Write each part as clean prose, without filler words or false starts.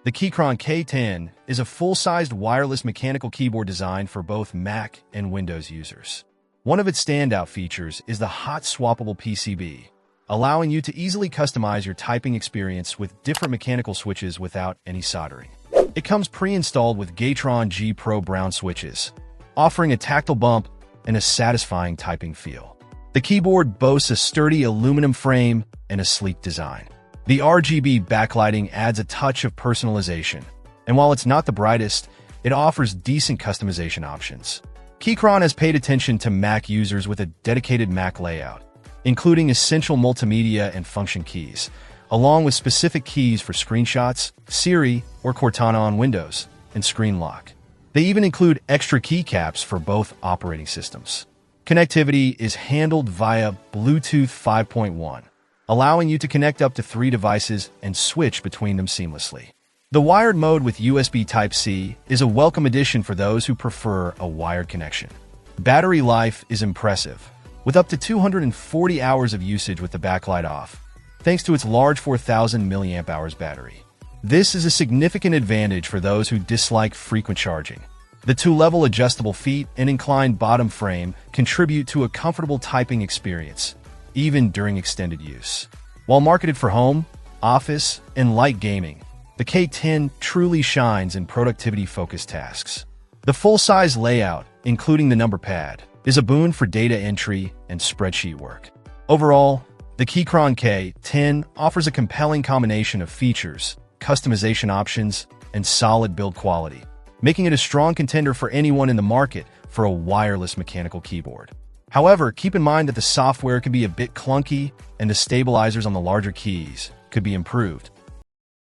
The Keychron K10 is a full-sized wireless mechanical keyboard designed for both Mac and Windows users. One of its standout features is the hot swappable PCB, allowing you to easily customize your typing experience with different mechanical switches without any soldering. It comes pre-installed with Keychron G Pro Brown switches, offering a tactile bump and a satisfying typing feel. The keyboard boasts a sturdy aluminum frame and a sleek design. The RGB backlighting adds a touch of personalization, and while it's not the brightest, it offers decent customization options. Keychron has paid attention to Mac users with a dedicated Mac layout, including essential multimedia and function keys, along with specific keys for screenshots, Siri, or Cortana on Windows, and screen lock. They even include extra keycaps for both operating systems. Connectivity is handled via Bluetooth 5.1. allowing you to connect up to 3 devices and switch between them seamlessly. The wired mode with USB Type-C is a welcome addition for those who prefer a wired connection. Battery life is impressive, with up to 240 hours of usage with the backlight off, thanks to its large 4,000 mAh battery. This is a significant advantage for those who dislike frequent charging. The 2-level adjustable feet and inclined bottom frame contribute to a comfortable typing experience, even during extended use. While marketed for home, office, and light gaming, the K10 truly shines in productivity-focused tasks. The full-size layout, including the number pad, is a boon for data entry and spreadsheet work. Overall, the Keychron K10 offers a compelling combination of features, customization options, and solid build quality, making it a strong contender for anyone in the market for a wireless mechanical keyboard. However, keep in mind that the software can be a bit clunky and the stabilizers on the larger keys could be improved.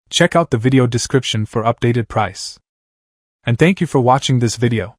Check out the video description for updated price. And thank you for watching this video.